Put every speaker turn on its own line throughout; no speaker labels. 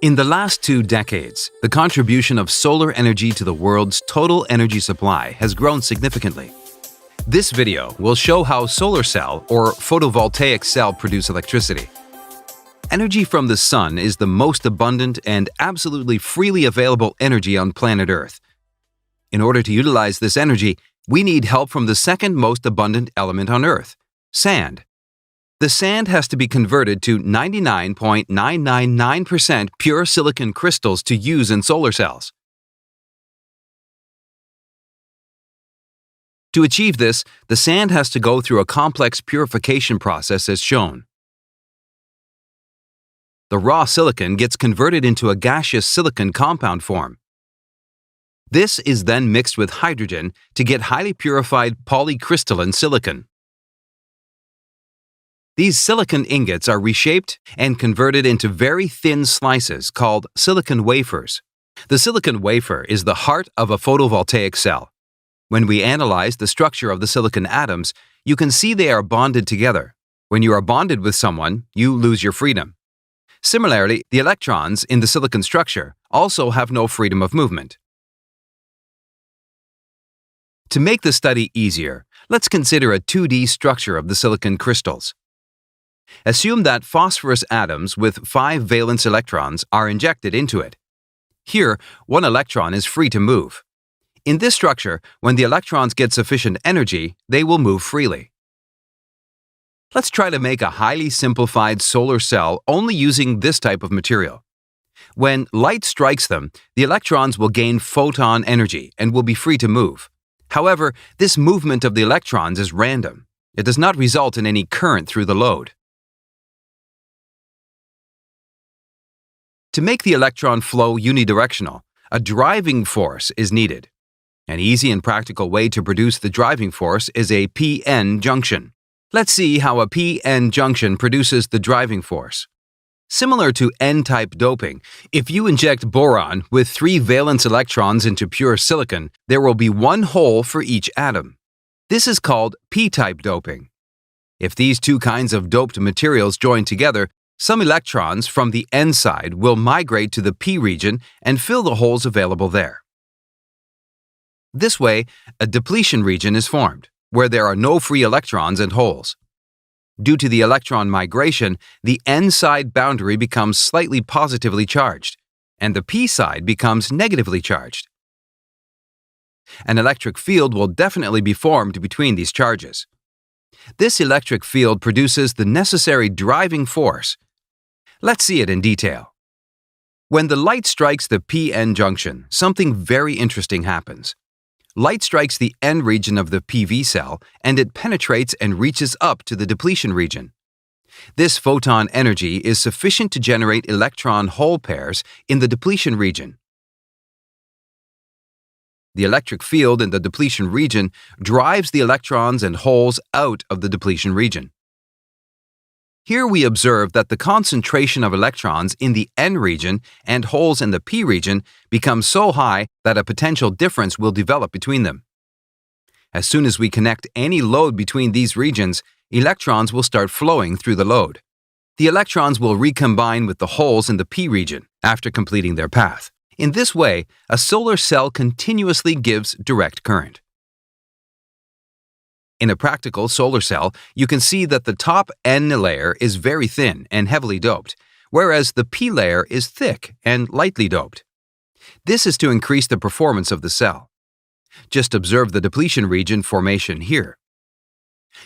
In the last 2 decades, the contribution of solar energy to the world's total energy supply has grown significantly. This video will show how solar cell or photovoltaic cell produce electricity. Energy from the sun is the most abundant and absolutely freely available energy on planet Earth. In order to utilize this energy, we need help from the second most abundant element on Earth, sand. The sand has to be converted to 99.999% pure silicon crystals to use in solar cells. To achieve this, the sand has to go through a complex purification process as shown. The raw silicon gets converted into a gaseous silicon compound form. This is then mixed with hydrogen to get highly purified polycrystalline silicon. These silicon ingots are reshaped and converted into very thin slices called silicon wafers. The silicon wafer is the heart of a photovoltaic cell. When we analyze the structure of the silicon atoms, you can see they are bonded together. When you are bonded with someone, you lose your freedom. Similarly, the electrons in the silicon structure also have no freedom of movement. To make the study easier, let's consider a 2D structure of the silicon crystals. Assume that phosphorus atoms with 5 valence electrons are injected into it. Here, one electron is free to move. In this structure, when the electrons get sufficient energy, they will move freely. Let's try to make a highly simplified solar cell only using this type of material. When light strikes them, the electrons will gain photon energy and will be free to move. However, this movement of the electrons is random. It does not result in any current through the load. To make the electron flow unidirectional, a driving force is needed. An easy and practical way to produce the driving force is a p-n junction. Let's see how a p-n junction produces the driving force. Similar to n-type doping, if you inject boron with 3 valence electrons into pure silicon, there will be 1 hole for each atom. This is called p-type doping. If these 2 kinds of doped materials join together, some electrons from the n side will migrate to the p region and fill the holes available there. This way, a depletion region is formed, where there are no free electrons and holes. Due to the electron migration, the n side boundary becomes slightly positively charged, and the p side becomes negatively charged. An electric field will definitely be formed between these charges. This electric field produces the necessary driving force. Let's see it in detail. When the light strikes the p-n junction, something very interesting happens. Light strikes the n region of the PV cell, and it penetrates and reaches up to the depletion region. This photon energy is sufficient to generate electron-hole pairs in the depletion region. The electric field in the depletion region drives the electrons and holes out of the depletion region. Here we observe that the concentration of electrons in the n region and holes in the p region becomes so high that a potential difference will develop between them. As soon as we connect any load between these regions, electrons will start flowing through the load. The electrons will recombine with the holes in the p region after completing their path. In this way, a solar cell continuously gives direct current. In a practical solar cell, you can see that the top n layer is very thin and heavily doped, whereas the p layer is thick and lightly doped. This is to increase the performance of the cell. Just observe the depletion region formation here.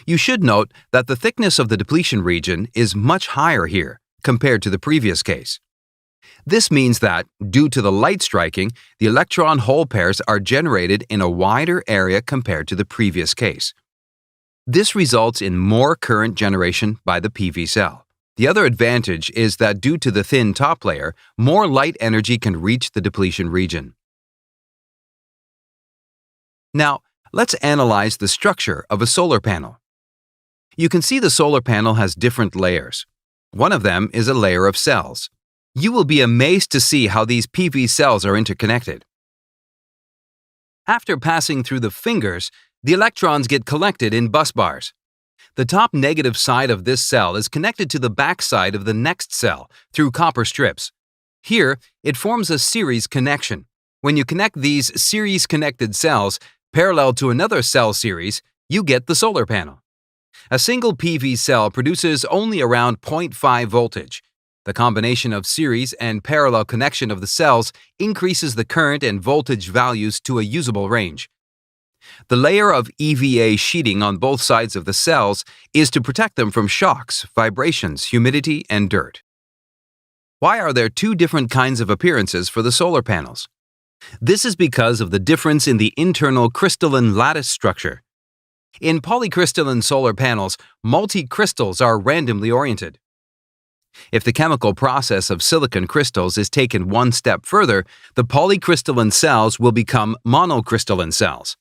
You should note that the thickness of the depletion region is much higher here compared to the previous case. This means that, due to the light striking, the electron-hole pairs are generated in a wider area compared to the previous case. This results in more current generation by the PV cell. The other advantage is that due to the thin top layer, more light energy can reach the depletion region. Now, let's analyze the structure of a solar panel. You can see the solar panel has different layers. One of them is a layer of cells. You will be amazed to see how these PV cells are interconnected. After passing through the fingers, the electrons get collected in bus bars. The top negative side of this cell is connected to the back side of the next cell through copper strips. Here, it forms a series connection. When you connect these series-connected cells parallel to another cell series, you get the solar panel. A single PV cell produces only around 0.5 voltage. The combination of series and parallel connection of the cells increases the current and voltage values to a usable range. The layer of EVA sheeting on both sides of the cells is to protect them from shocks, vibrations, humidity, and dirt. Why are there two different kinds of appearances for the solar panels? This is because of the difference in the internal crystalline lattice structure. In polycrystalline solar panels, multi-crystals are randomly oriented. If the chemical process of silicon crystals is taken one step further, the polycrystalline cells will become monocrystalline cells.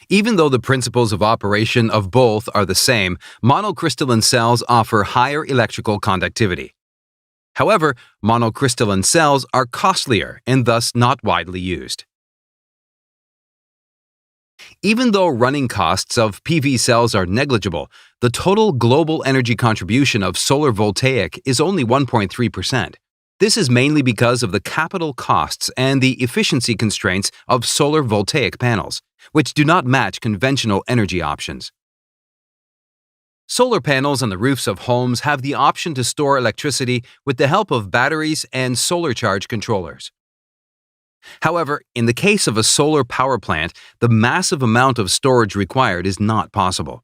Even though the principles of operation of both are the same, monocrystalline cells offer higher electrical conductivity. However, monocrystalline cells are costlier and thus not widely used. Even though running costs of PV cells are negligible, the total global energy contribution of solar voltaic is only 1.3%. This is mainly because of the capital costs and the efficiency constraints of solar voltaic panels, which do not match conventional energy options. Solar panels on the roofs of homes have the option to store electricity with the help of batteries and solar charge controllers. However, in the case of a solar power plant, the massive amount of storage required is not possible.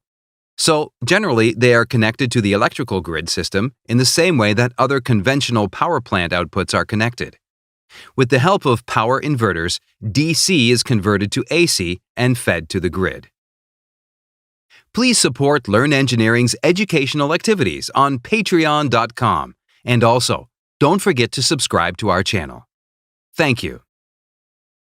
So, generally, they are connected to the electrical grid system in the same way that other conventional power plant outputs are connected. With the help of power inverters, DC is converted to AC and fed to the grid. Please support Learn Engineering's educational activities on patreon.com, and also, don't forget to subscribe to our channel. Thank you.